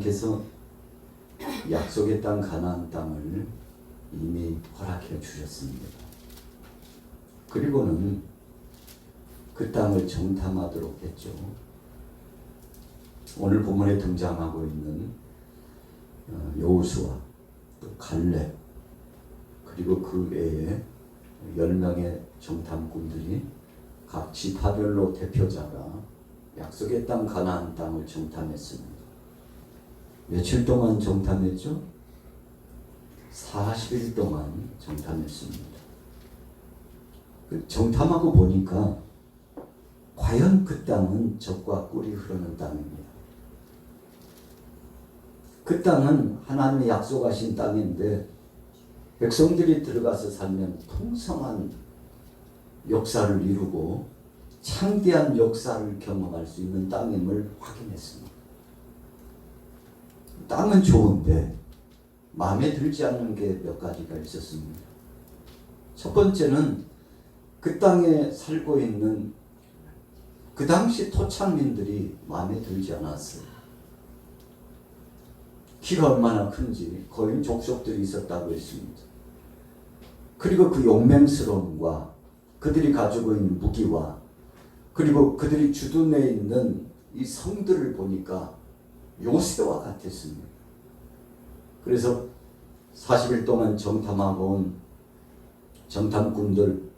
하나님께서 약속의 땅 가나안 땅을 이미 허락해 주셨습니다. 그리고는 그 땅을 정탐하도록 했죠. 오늘 본문에 등장하고 있는 여호수아, 또 갈렙, 그리고 그 외에 10명의 정탐꾼들이 각 지파별로 대표자가 약속의 땅 가나안 땅을 정탐했습니다. 며칠 동안 정탐했죠? 40일 동안 정탐했습니다. 정탐하고 보니까 과연 그 땅은 젖과 꿀이 흐르는 땅입니다. 그 땅은 하나님이 약속하신 땅인데 백성들이 들어가서 살면 풍성한 역사를 이루고 창대한 역사를 경험할 수 있는 땅임을 확인했습니다. 땅은 좋은데 마음에 들지 않는 게 몇 가지가 있었습니다. 첫 번째는 그 땅에 살고 있는 그 당시 토착민들이 마음에 들지 않았어요. 키가 얼마나 큰지 거인 족속들이 있었다고 했습니다. 그리고 그 용맹스러움과 그들이 가지고 있는 무기와 그리고 그들이 주둔해 있는 이 성들을 보니까 요새와 같았습니다. 그래서 40일 동안 정탐하고 온 정탐꾼들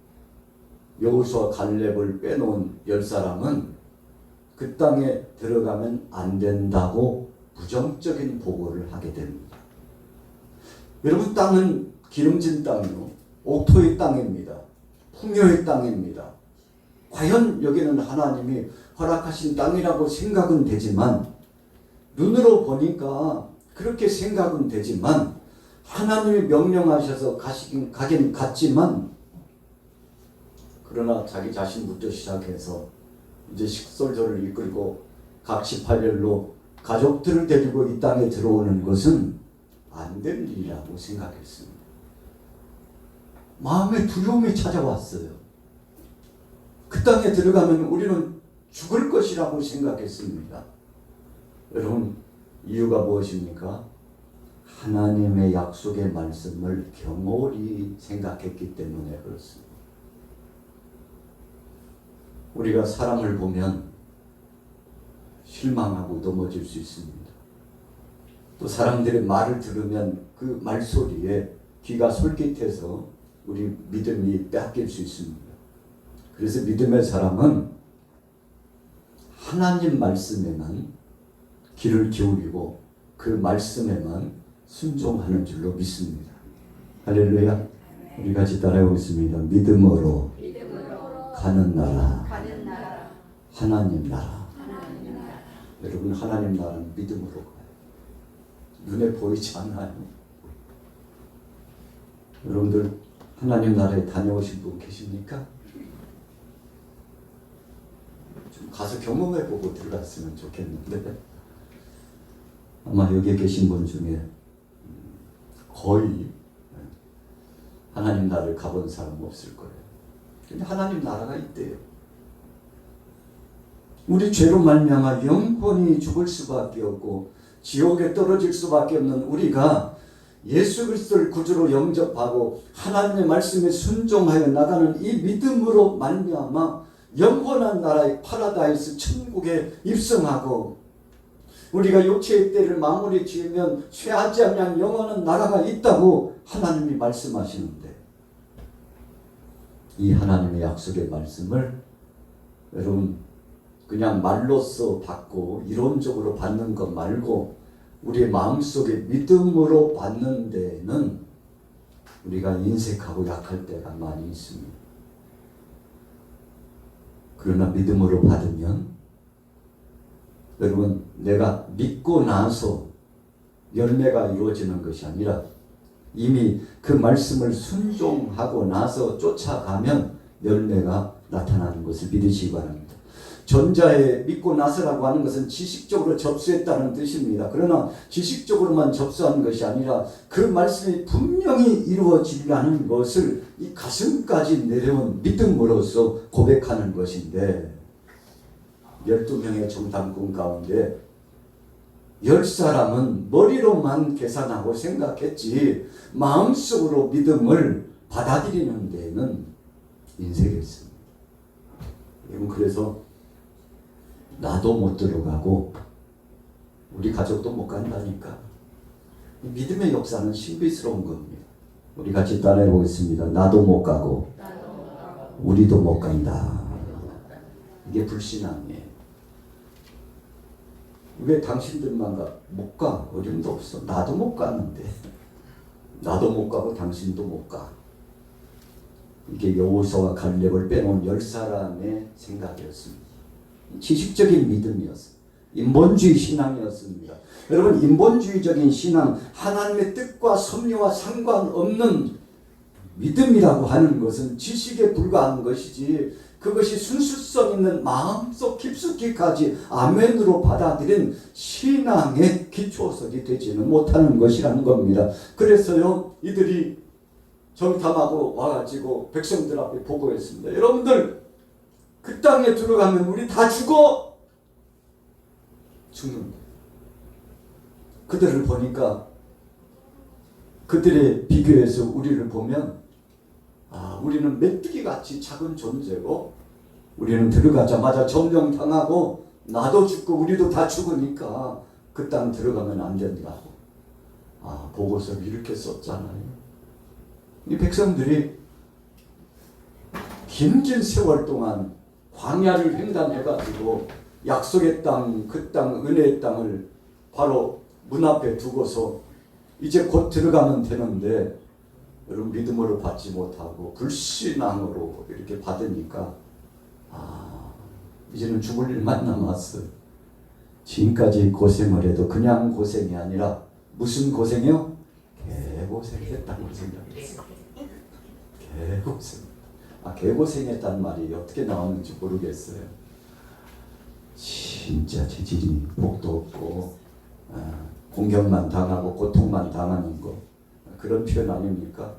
여호수아 갈렙을 빼놓은 10사람은 그 땅에 들어가면 안 된다고 부정적인 보고를 하게 됩니다. 여러분, 땅은 기름진 땅이요, 옥토의 땅입니다. 풍요의 땅입니다. 과연 여기는 하나님이 허락하신 땅이라고 생각은 되지만, 눈으로 보니까 그렇게 생각은 되지만, 하나님이 명령하셔서 가긴 갔지만, 그러나 자기 자신부터 시작해서 이제 식솔조를 이끌고 각 지파별로 가족들을 데리고 이 땅에 들어오는 것은 안 될 일이라고 생각했습니다. 마음에 두려움이 찾아왔어요. 그 땅에 들어가면 우리는 죽을 것이라고 생각했습니다. 여러분, 이유가 무엇입니까? 하나님의 약속의 말씀을 경홀히 생각했기 때문에 그렇습니다. 우리가 사람을 보면 실망하고 넘어질 수 있습니다. 또 사람들의 말을 들으면 그 말소리에 귀가 솔깃해서 우리 믿음이 뺏길 수 있습니다. 그래서 믿음의 사람은 하나님 말씀에만 귀를 기울이고 그 말씀에만 순종하는 줄로 믿습니다. 할렐루야. 우리 같이 따라해보겠습니다. 믿음으로 가는 나라, 하나님 나라. 여러분, 하나님 나라는 믿음으로 가요. 눈에 보이지 않아요. 여러분들 하나님 나라에 다녀오신 분 계십니까? 좀 가서 경험해보고 들어갔으면 좋겠는데, 아마 여기에 계신 분 중에 거의 하나님 나라를 가본 사람 없을 거예요. 근데 하나님 나라가 있대요. 우리 죄로 말미암아 영혼이 죽을 수밖에 없고 지옥에 떨어질 수밖에 없는 우리가 예수 그리스도를 구주로 영접하고 하나님의 말씀에 순종하여 나가는 이 믿음으로 말미암아 영원한 나라의 파라다이스 천국에 입성하고 우리가 육체의 때를 마무리 지으면 쇠하지 않는 영원한 나라가 있다고 하나님이 말씀하시는데, 이 하나님의 약속의 말씀을 여러분 그냥 말로써 받고 이론적으로 받는 것 말고 우리의 마음속에 믿음으로 받는 데에는 우리가 인색하고 약할 때가 많이 있습니다. 그러나 믿음으로 받으면 여러분, 내가 믿고 나서 열매가 이루어지는 것이 아니라 이미 그 말씀을 순종하고 나서 쫓아가면 열매가 나타나는 것을 믿으시기 바랍니다. 전자에 믿고 나서라고 하는 것은 지식적으로 접수했다는 뜻입니다. 그러나 지식적으로만 접수하는 것이 아니라 그 말씀이 분명히 이루어지려는 것을 이 가슴까지 내려온 믿음으로써 고백하는 것인데, 12명의 정탐꾼 가운데 열 사람은 머리로만 계산하고 생각했지 마음속으로 믿음을 받아들이는 데에는 인색이 있습니다. 그래서 나도 못 들어가고 우리 가족도 못 간다니까. 믿음의 역사는 신비스러운 겁니다. 우리 같이 따라해 보겠습니다. 나도 못 가고 우리도 못 간다. 이게 불신앙이에요. 왜 당신들만 못 가? 어림도 없어. 나도 못 가는데. 나도 못 가고 당신도 못 가. 이게 여호수아와 갈렙을 빼놓은 10사람의 생각이었습니다. 지식적인 믿음이었습니다. 인본주의 신앙이었습니다. 여러분, 인본주의적인 신앙, 하나님의 뜻과 섭리와 상관없는 믿음이라고 하는 것은 지식에 불과한 것이지, 그것이 순수성 있는 마음속 깊숙이까지 아멘으로 받아들인 신앙의 기초석이 되지는 못하는 것이라는 겁니다. 그래서요, 이들이 정탐하고 와가지고 백성들 앞에 보고했습니다. 여러분들, 그 땅에 들어가면 우리 다 죽어! 죽는다. 그들을 보니까, 그들의 비교해서 우리를 보면, 우리는 메뚜기같이 작은 존재고, 우리는 들어가자마자 점령당하고 나도 죽고 우리도 다 죽으니까 그 땅 들어가면 안 된다고. 보고서를 이렇게 썼잖아요. 이 백성들이 긴 세월 동안 광야를 횡단해가지고 약속의 땅, 그 땅, 은혜의 땅을 바로 문 앞에 두고서 이제 곧 들어가면 되는데, 여러분, 믿음으로 받지 못하고 불신앙으로 이렇게 받으니까 이제는 죽을 일만 남았어요. 지금까지 고생을 해도 그냥 고생이 아니라 무슨 고생이요? 개고생했다고 생각했어요. 개고생. 개고생했다는 말이 어떻게 나오는지 모르겠어요. 진짜 재질이 복도 없고 공격만 당하고 고통만 당하는 거, 그런 표현 아닙니까?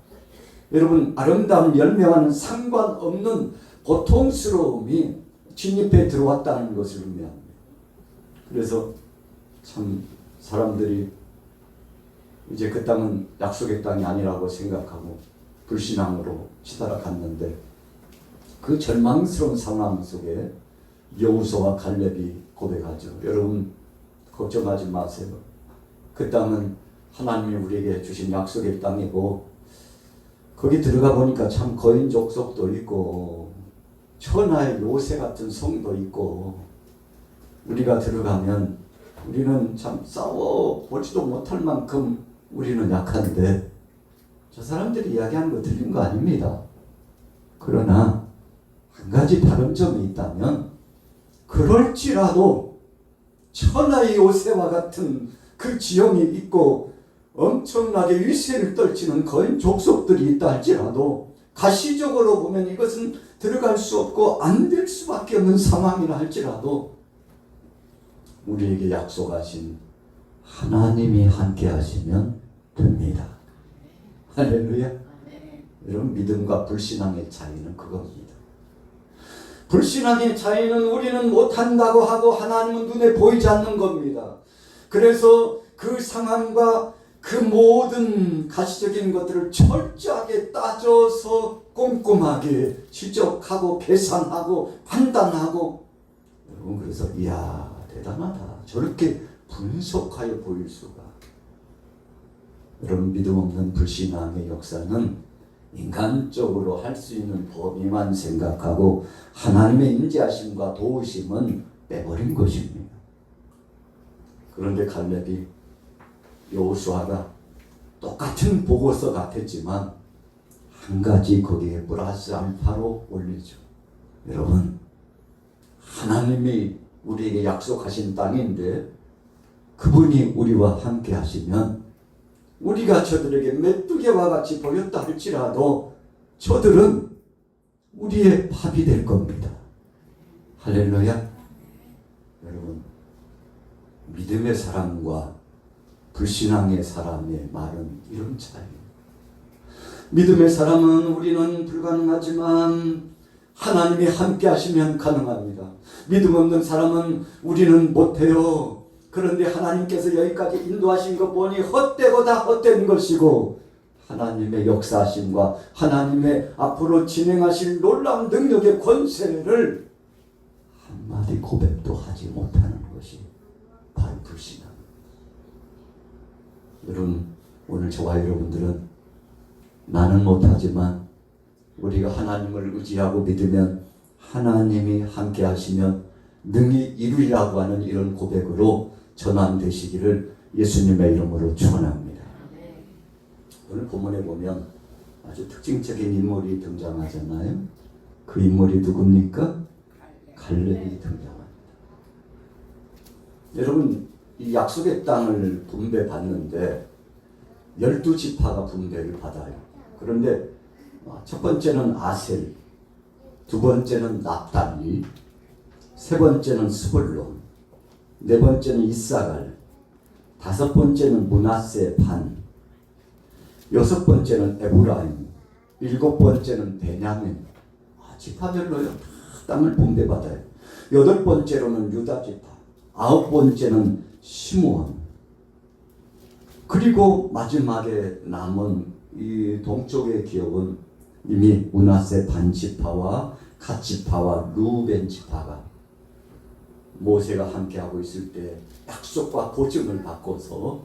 여러분, 아름다운 열매와는 상관없는 고통스러움이 진입해 들어왔다는 것을 의미합니다. 그래서 참 사람들이 이제 그 땅은 약속의 땅이 아니라고 생각하고 불신앙으로 치달아갔는데, 그 절망스러운 상황 속에 여호수아와 갈렙이 고백하죠. 여러분, 걱정하지 마세요. 그 땅은 하나님이 우리에게 주신 약속의 땅이고, 거기 들어가 보니까 참 거인 족속도 있고 천하의 요새 같은 성도 있고, 우리가 들어가면 우리는 참 싸워보지도 못할 만큼 우리는 약한데, 저 사람들이 이야기하는 거 들린 거 아닙니다. 그러나 한 가지 다른 점이 있다면, 그럴지라도 천하의 요새와 같은 그 지형이 있고 엄청나게 위세를 떨치는 거인 족속들이 있다 할지라도, 가시적으로 보면 이것은 들어갈 수 없고 안 될 수밖에 없는 상황이라 할지라도, 우리에게 약속하신 하나님이 함께 하시면 됩니다. 할렐루야. 여러분, 믿음과 불신앙의 차이는 그겁니다. 불신앙의 차이는 우리는 못한다고 하고 하나님은 눈에 보이지 않는 겁니다. 그래서 그 상황과 그 모든 가시적인 것들을 철저하게 따져서 꼼꼼하게 지적하고 계산하고 판단하고, 여러분, 그래서 이야, 대단하다. 저렇게 분석하여 보일 수가. 여러분, 믿음 없는 불신앙의 역사는 인간적으로 할 수 있는 범위만 생각하고 하나님의 인지하심과 도우심은 빼버린 것입니다. 그런데 갈렙이 여호수아가 똑같은 보고서 같았지만 한 가지 거기에 플러스 알파로 올리죠. 여러분, 하나님이 우리에게 약속하신 땅인데 그분이 우리와 함께 하시면, 우리가 저들에게 메뚜기와 같이 보였다 할지라도 저들은 우리의 밥이 될 겁니다. 할렐루야. 여러분, 믿음의 사람과 불신앙의 사람의 말은 이런 차이예요. 믿음의 사람은 우리는 불가능하지만 하나님이 함께 하시면 가능합니다. 믿음 없는 사람은 우리는 못해요. 그런데 하나님께서 여기까지 인도하신 거 보니 헛되고 다 헛된 것이고 하나님의 역사하심과 하나님의 앞으로 진행하실 놀라운 능력의 권세를 한마디 고백도 하지 못하는 것이 바로 불신앙. 여러분, 오늘 저와 여러분들은 나는 못하지만 우리가 하나님을 의지하고 믿으면 하나님이 함께 하시면 능히 이루리라고 하는 이런 고백으로 전환되시기를 예수님의 이름으로 축원합니다. 오늘 본문에 보면 아주 특징적인 인물이 등장하잖아요. 그 인물이 누굽니까? 갈렙이 등장합니다. 여러분, 이 약속의 땅을 분배받는데 12지파가 분배를 받아요. 그런데 첫 번째는 아셀, 두 번째는 납달리, 세 번째는 스불론, 네 번째는 이사갈, 다섯 번째는 므낫세 반, 여섯 번째는 에브라임, 일곱 번째는 베냐민. 지파별로요. 다 땅을 분배받아요. 여덟 번째로는 유다 지파, 아홉 번째는 시므온. 그리고 마지막에 남은 이 동쪽의 기업은 이미 므낫세 반 지파와 갓 지파와 루벤 지파가 모세가 함께하고 있을 때 약속과 보증을 받고서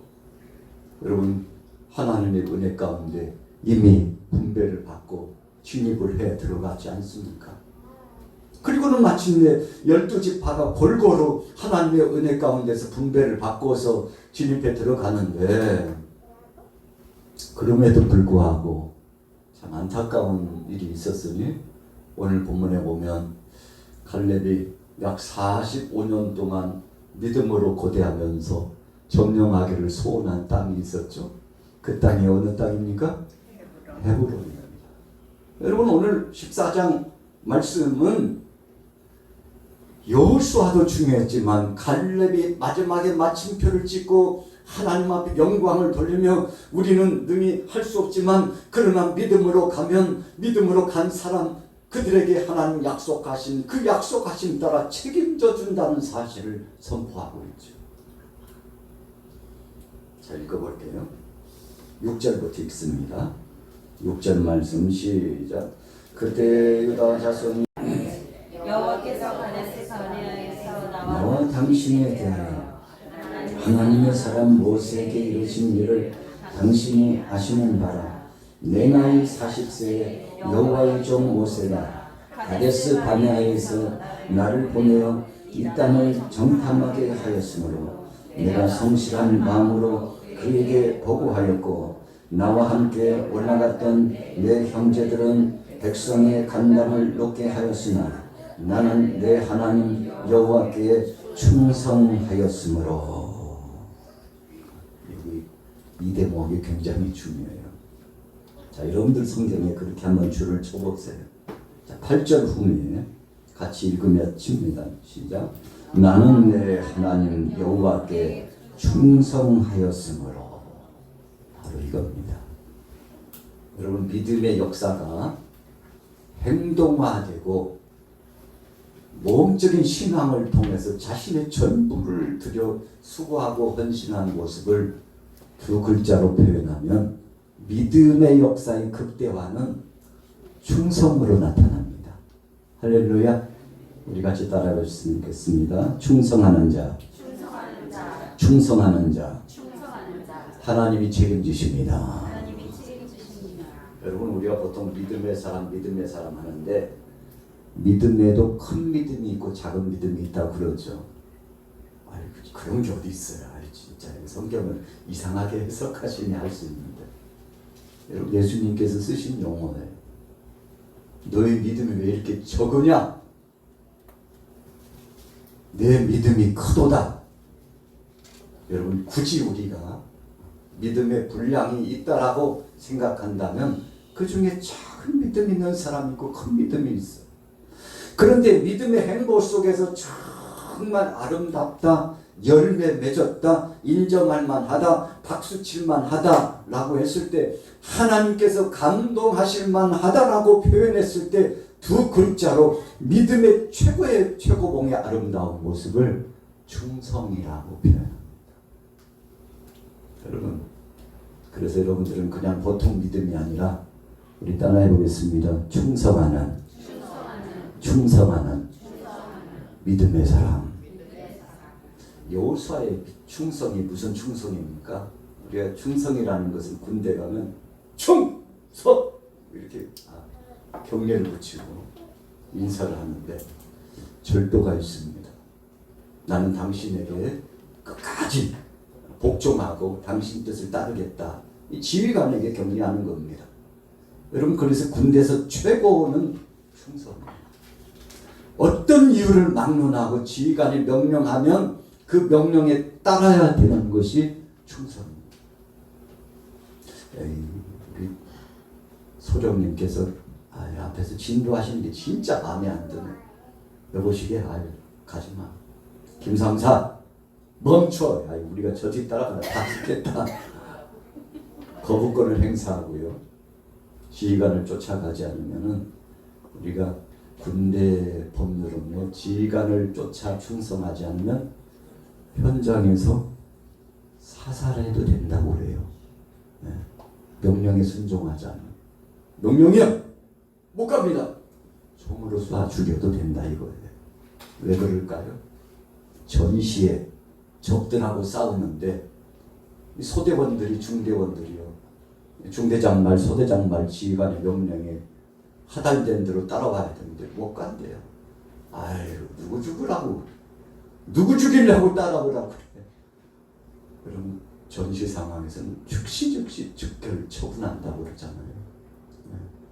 여러분 하나님의 은혜 가운데 이미 분배를 받고 진입을 해 들어가지 않습니까? 그리고는 마침내 12지파가 골고루 하나님의 은혜 가운데서 분배를 받고서 진입해 들어가는데 그럼에도 불구하고 참 안타까운 일이 있었으니 오늘 본문에 보면 갈렙이 약 45년 동안 믿음으로 고대하면서 점령하기를 소원한 땅이 있었죠. 그 땅이 어느 땅입니까? 헤브론입니다. 여러분 오늘 14장 말씀은 여호수아도 중요했지만 갈렙이 마지막에 마침표를 찍고 하나님 앞에 영광을 돌리며 우리는 능히 할 수 없지만 그러나 믿음으로 가면 믿음으로 간 사람 그들에게 하나님 약속하신 그 약속하신 따라 책임져 준다는 사실을 선포하고 있죠. 자, 읽어볼게요. 6절부터 읽습니다. 6절 말씀 시작. 그때 유다 자손이 여호와께서 가나안에서 전해하여서 나와 당신에 대하여 하나님의 사람 모세에게 이르신 일을 당신이 아시는 바라. 내 나이 40세에 여호와의 종 모세가 가데스 바네아에서 나를 보내어 이 땅을 정탐하게 하였으므로 내가 성실한 마음으로 그에게 보고하였고 나와 함께 올라갔던 내 형제들은 백성의 간담을 놓게 하였으나 나는 내 하나님 여호와께 충성하였으므로. 이 대목이 굉장히 중요해요. 자, 여러분들 성경에 그렇게 한번 줄을 쳐보세요. 자, 8절 후에 같이 읽으며 칩니다. 시작. 나는 내 하나님 여호와께 충성하였으므로. 바로 이겁니다. 여러분 믿음의 역사가 행동화되고 모험적인 신앙을 통해서 자신의 전부를 들여 수고하고 헌신한 모습을 두 글자로 표현하면 믿음의 역사의 극대화는 충성으로 나타납니다. 할렐루야. 우리 같이 따라해 주시면 좋겠습니다. 충성하는 자, 충성하는 자, 하나님이 책임지십니다. 여러분 우리가 보통 믿음의 사람 하는데 믿음에도 큰 믿음이 있고 작은 믿음이 있다고 그러죠. 아니, 그런 게 어디 있어요. 아니, 진짜 성경을 이상하게 해석하시니 할 수 있는데 여러분 예수님께서 쓰신 용어예요. 너의 믿음이 왜 이렇게 적으냐? 내 믿음이 크도다. 여러분 굳이 우리가 믿음의 분량이 있다라고 생각한다면 그 중에 작은 믿음이 있는 사람이 있고 큰 믿음이 있어요. 그런데 믿음의 행보 속에서 정말 아름답다, 열매 맺었다, 인정할 만하다, 박수칠 만하다 라고 했을 때 하나님께서 감동하실 만하다라고 표현했을 때 두 글자로 믿음의 최고의 최고봉의 아름다운 모습을 충성이라고 표현합니다. 여러분, 그래서 여러분들은 그냥 보통 믿음이 아니라 우리 따라해 보겠습니다. 충성하는 믿음의 사람. 여호수아의 충성이 무슨 충성입니까? 우리가 충성이라는 것은 군대 가면 충성 이렇게 경례를 붙이고 인사를 하는데 절도가 있습니다. 나는 당신에게 끝까지 복종하고 당신 뜻을 따르겠다. 이 지휘관에게 격려하는 겁니다. 여러분, 그래서 군대에서 최고는 충성입니다. 어떤 이유를 막론하고 지휘관이 명령하면 그 명령에 따라야 되는 것이 충성입니다. 우리 소령님께서 앞에서 진도하시는 게 진짜 마음에 안 드네. 여보시게 가지마. 김상사 멈춰. 우리가 저 뒤 따라가다 다 죽겠다. 거부권을 행사하고요. 지휘관을 쫓아가지 않으면은 우리가 군대 법률은요, 지휘관을 쫓아 충성하지 않으면 현장에서 사살해도 된다고 그래요. 네. 명령에 순종하지 않으면. 명령이요? 못 갑니다. 총으로 쏴 죽여도 된다 이거예요. 왜 그럴까요? 전시에 적들하고 싸우는데 소대원들이 중대원들이요. 중대장말, 소대장말 지휘관의 명령에 하달된 대로 따라와야 되는데 못 간대요. 누구 죽으라고, 누구 죽이려고 따라오라고 그래. 그럼 전시 상황에서는 즉시 즉결 처분한다고 그러잖아요.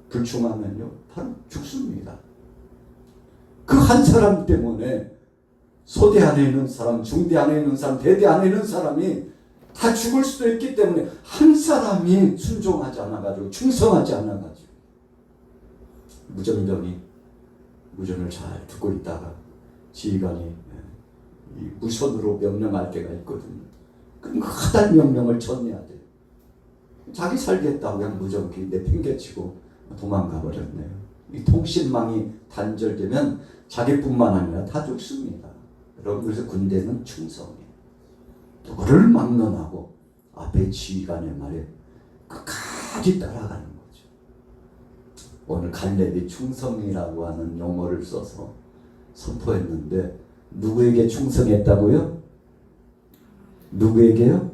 불충하면요 바로 죽습니다. 그 한 사람 때문에 소대 안에 있는 사람, 중대 안에 있는 사람, 대대 안에 있는 사람이 다 죽을 수도 있기 때문에 한 사람이 순종하지 않아가지고 충성하지 않아가지고 무전을 잘 듣고 있다가 지휘관이 무선으로 명령할 때가 있거든요. 그럼 그 하달 명령을 전해야 돼요. 자기 살겠다고 그냥 무전기 내팽개치고 도망가 버렸네요. 이 통신망이 단절되면 자기뿐만 아니라 다 죽습니다. 여러분, 그래서 군대는 충성이에요. 누구를 막론하고 앞에 지휘관의 말에 끝까지 따라가는 거죠. 오늘 갈렙이 충성이라고 하는 용어를 써서 선포했는데 누구에게 충성했다고요? 누구에게요?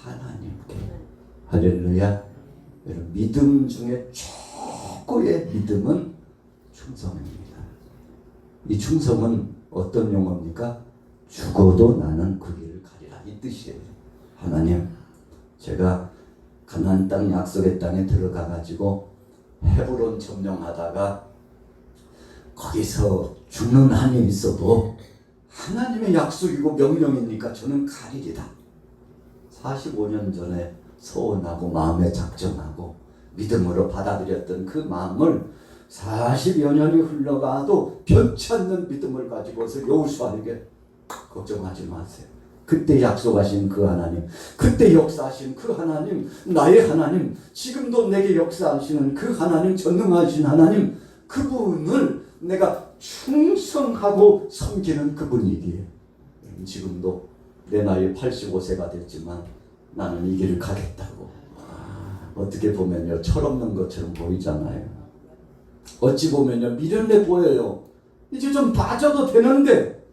하나님께. 할렐루야. 여러분, 믿음 중에 최고의 믿음은 충성입니다. 이 충성은 어떤 용어입니까? 죽어도 나는 그 길을 가리라 이 뜻이에요. 하나님, 제가 가나안 땅 약속의 땅에 들어가 가지고 헤브론 점령하다가 거기서 죽는 한이 있어도 하나님의 약속이고 명령이니까 저는 가리리다. 45년 전에 서원하고 마음에 작정하고 믿음으로 받아들였던 그 마음을 40여 년이 흘러가도 변치 않는 믿음을 가지고서 여호수아에게 걱정하지 마세요. 그때 약속하신 그 하나님, 그때 역사하신 그 하나님, 나의 하나님, 지금도 내게 역사하시는 그 하나님, 전능하신 하나님, 그분을 내가 충성하고 섬기는 그분이기에 지금도 내 나이 85세가 됐지만 나는 이 길을 가겠다고. 어떻게 보면요, 철없는 것처럼 보이잖아요. 어찌 보면요, 미련해 보여요. 이제 좀 빠져도 되는데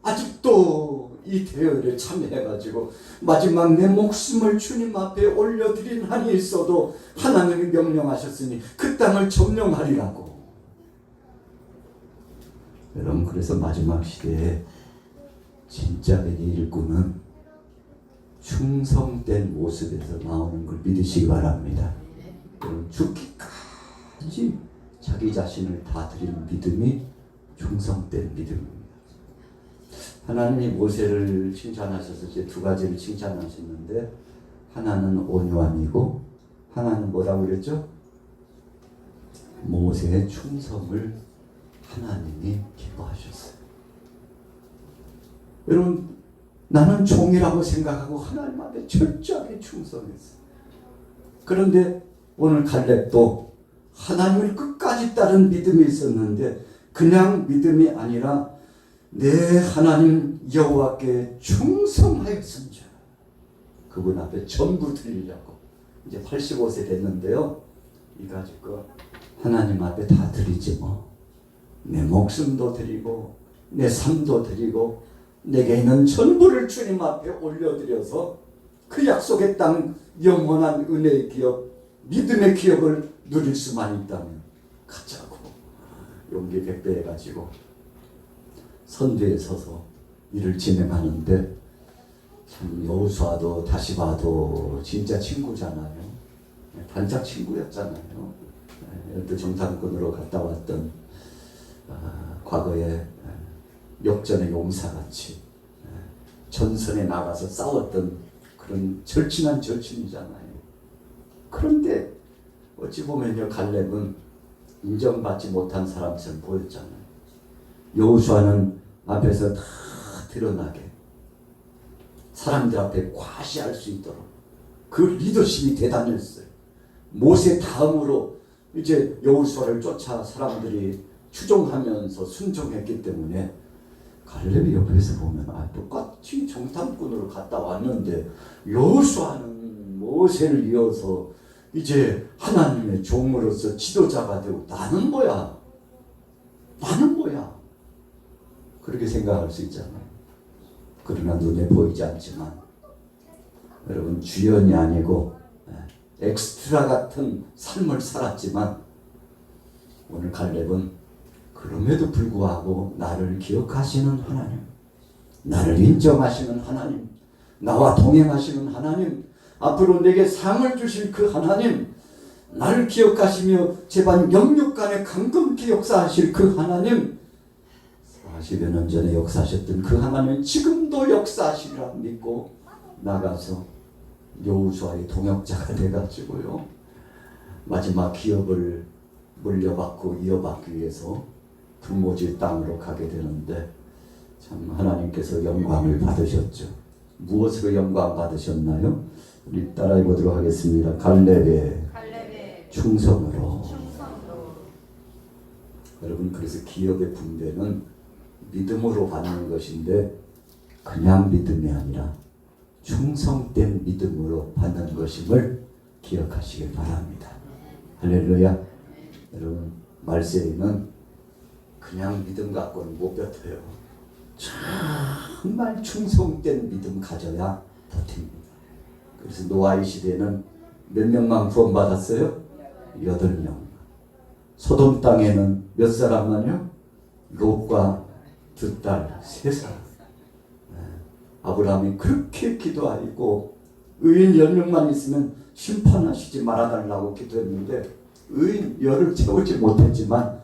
아직도 이 대열에 참여해가지고 마지막 내 목숨을 주님 앞에 올려드린 한이 있어도 하나님이 명령하셨으니 그 땅을 점령하리라고. 여러분, 그래서 마지막 시대에 진짜 내 일꾼은 충성된 모습에서 나오는 걸 믿으시기 바랍니다. 여러분, 죽기까지 자기 자신을 다 드리는 믿음이 충성된 믿음입니다. 하나님이 모세를 칭찬하셔서 이제 두 가지를 칭찬하셨는데, 하나는 온유함이고 하나는 뭐라고 그랬죠? 모세의 충성을 하나님이 기뻐하셨어요. 여러분, 나는 종이라고 생각하고 하나님 앞에 철저하게 충성했어요. 그런데 오늘 갈렙도 하나님을 끝까지 따른 믿음이 있었는데 그냥 믿음이 아니라 내 하나님 여호와께 충성하였은즉 그분 앞에 전부 드리려고 이제 85세 됐는데요. 이 가지고 하나님 앞에 다 드리지 뭐. 내 목숨도 드리고 내 삶도 드리고 내게 있는 전부를 주님 앞에 올려드려서 그 약속의 땅 영원한 은혜의 기업 믿음의 기업을 누릴 수만 있다면 가자고 용기 100배 해가지고 선두에 서서 일을 진행하는데 참 여호수아도 다시 봐도 진짜 친구잖아요. 단짝 친구였잖아요. 또 정탐꾼으로 갔다 왔던 과거에 역전의 용사같이 전선에 나가서 싸웠던 그런 절친한 절친이잖아요. 그런데 어찌 보면요 갈렙은 인정받지 못한 사람처럼 보였잖아요. 여호수아는 앞에서 다 드러나게 사람들 앞에 과시할 수 있도록 그 리더십이 대단했어요. 모세 다음으로 이제 여호수아를 쫓아 사람들이 추종하면서 순종했기 때문에 갈렙이 옆에서 보면 똑같이 정탐꾼으로 갔다 왔는데 여호수아는 모세를 이어서 이제 하나님의 종으로서 지도자가 되고 나는 뭐야? 나는 뭐야? 그렇게 생각할 수 있잖아요. 그러나 눈에 보이지 않지만 여러분 주연이 아니고 엑스트라 같은 삶을 살았지만 오늘 갈렙은 그럼에도 불구하고 나를 기억하시는 하나님, 나를 인정하시는 하나님, 나와 동행하시는 하나님, 앞으로 내게 상을 주실 그 하나님, 나를 기억하시며 제발 영육간에 강건케 역사하실 그 하나님, 40여 년 전에 역사하셨던 그 하나님 지금도 역사하시리라 믿고 나가서 여호수아의 동역자가 돼가지고요 마지막 기업을 물려받고 이어받기 위해서 불모지 땅으로 가게 되는데 참 하나님께서 영광을 받으셨죠. 무엇으로 영광 받으셨나요? 우리 따라해 보도록 하겠습니다. 갈렙의 충성으로. 여러분 그래서 기업의 분배는 믿음으로 받는 것인데 그냥 믿음이 아니라 충성된 믿음으로 받는 것임을 기억하시길 바랍니다. 할렐루야. 여러분 말세에는 그냥 믿음 갖고는 못 버텨요. 정말 충성된 믿음 가져야 버팁니다. 그래서 노아의 시대에는 몇 명만 구원받았어요? 8명. 소돔 땅에는 몇 사람만요? 롯과 2딸, 3사람. 아브라함이 그렇게 기도하고 의인 10명만 있으면 심판하시지 말아달라고 기도했는데 의인 열을 채우지 못했지만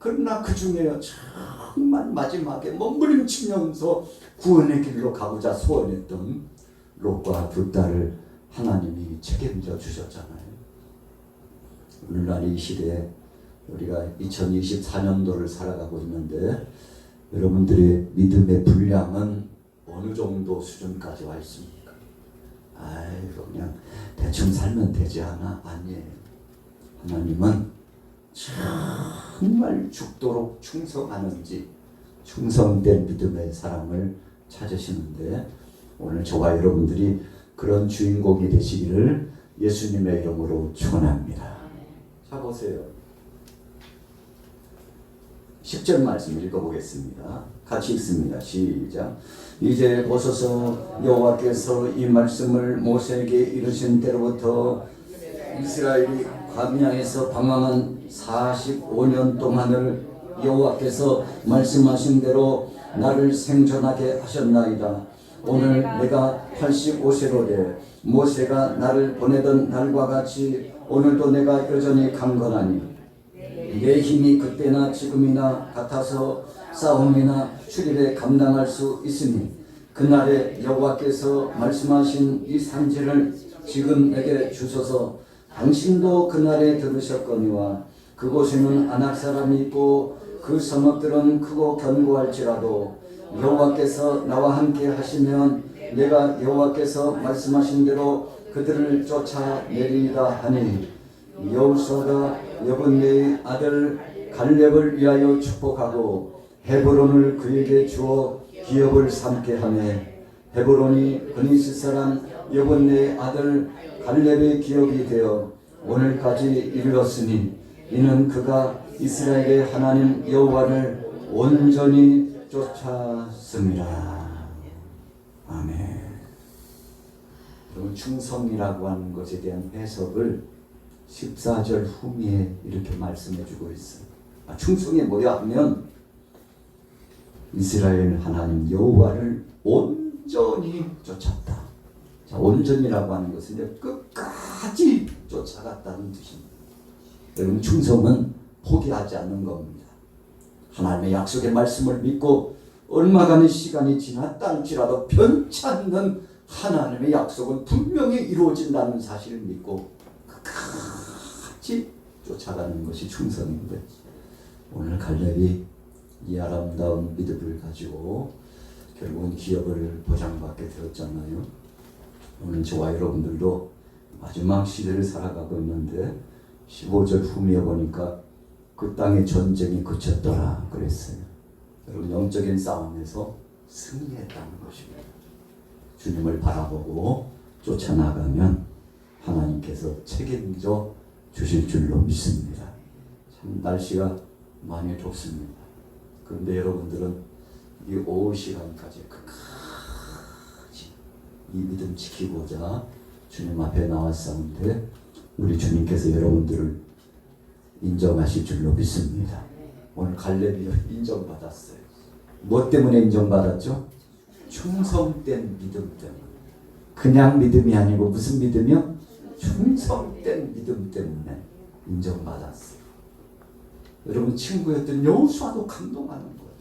그러나 그 중에 정말 마지막에 몸부림치면서 구원의 길로 가고자 소원했던 롯과 2딸을 하나님이 책임져 주셨잖아요. 오늘날 이 시대에 우리가 2024년도를 살아가고 있는데 여러분들의 믿음의 분량은 어느 정도 수준까지 와 있습니까? 아이고 그냥 대충 살면 되지 않아? 아니에요. 하나님은 정말 죽도록 충성하는지 충성된 믿음의 사람을 찾으시는데 오늘 저와 여러분들이 그런 주인공이 되시기를 예수님의 이름으로 축원합니다. 자 보세요. 10절 말씀 읽어보겠습니다. 같이 읽습니다. 시작. 이제 보소서 여호와께서 이 말씀을 모세에게 이르신 때로부터 이스라엘이 광야에서 방황한 45년 동안을 여호와께서 말씀하신 대로 나를 생존하게 하셨나이다. 오늘 내가 85세로 돼 모세가 나를 보내던 날과 같이 오늘도 내가 여전히 강건하니 내 힘이 그때나 지금이나 같아서 싸움이나 출입에 감당할 수 있으니 그날에 여호와께서 말씀하신 이 산지를 지금 내게 주소서. 당신도 그날에 들으셨거니와 그곳에는 아낙 사람이 있고 그 성읍들은 크고 견고할지라도 여호와께서 나와 함께 하시면 내가 여호와께서 말씀하신 대로 그들을 쫓아내리이다 하니 여호수아가 여분네의 아들 갈렙을 위하여 축복하고 헤브론을 그에게 주어 기업을 삼게 하매 헤브론이 그니스 사람 여본네의 아들 갈렙의 기업이 되어 오늘까지 이르렀으니 이는 그가 이스라엘의 하나님 여호와를 온전히 쫓았습니다. 아멘. 그럼 충성이라고 하는 것에 대한 해석을 14절 후미에 이렇게 말씀해 주고 있어요. 충성이 뭐야 하면 이스라엘 하나님 여호와를 온전히 쫓았다. 자, 온전이라고 하는 것은 이제 끝까지 쫓아갔다는 뜻입니다. 여러분, 충성은 포기하지 않는 겁니다. 하나님의 약속의 말씀을 믿고 얼마간의 시간이 지났다 할지라도 변치 않는 하나님의 약속은 분명히 이루어진다는 사실을 믿고 끝까지 쫓아가는 것이 충성인데, 오늘 갈렙이 이 아름다운 믿음을 가지고 결국은 기업을 보장받게 되었잖아요. 오늘 저와 여러분들도 마지막 시대를 살아가고 있는데 15절 후미에 보니까 그 땅의 전쟁이 그쳤더라 그랬어요. 여러분, 영적인 싸움에서 승리했다는 것입니다. 주님을 바라보고 쫓아나가면 하나님께서 책임져 주실 줄로 믿습니다. 참 날씨가 많이 덥습니다. 그런데 여러분들은 이 오후 시간까지 끝까지 이 믿음 지키고자 주님 앞에 나왔사온데 우리 주님께서 여러분들을 인정하실 줄로 믿습니다. 오늘 갈렙이 인정받았어요. 뭐 때문에 인정받았죠? 충성된 믿음 때문에. 그냥 믿음이 아니고 무슨 믿음이요? 충성된 믿음 때문에 인정받았어요. 여러분, 친구였던 여호수아도 감동하는 거예요.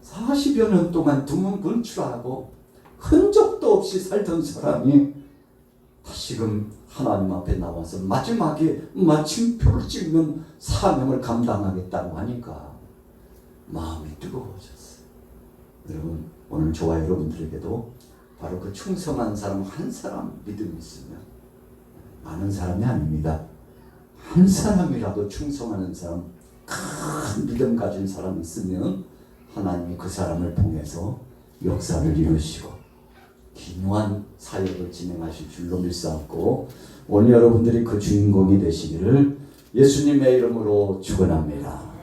40여 년 동안 두문분출하고 흔적도 없이 살던 사람이 다시금 하나님 앞에 나와서 마지막에 마침표를 찍는 사명을 감당하겠다고 하니까 마음이 뜨거워졌어요. 여러분, 오늘 저와 여러분들에게도 바로 그 충성한 사람 한 사람 믿음이 있으면, 많은 사람이 아닙니다, 한 사람이라도 충성하는 사람, 큰 믿음 가진 사람 있으면 하나님이 그 사람을 통해서 역사를 이루시고 기묘한 사역을 진행하실 줄로 믿사옵고, 오늘 여러분들이 그 주인공이 되시기를 예수님의 이름으로 축원합니다.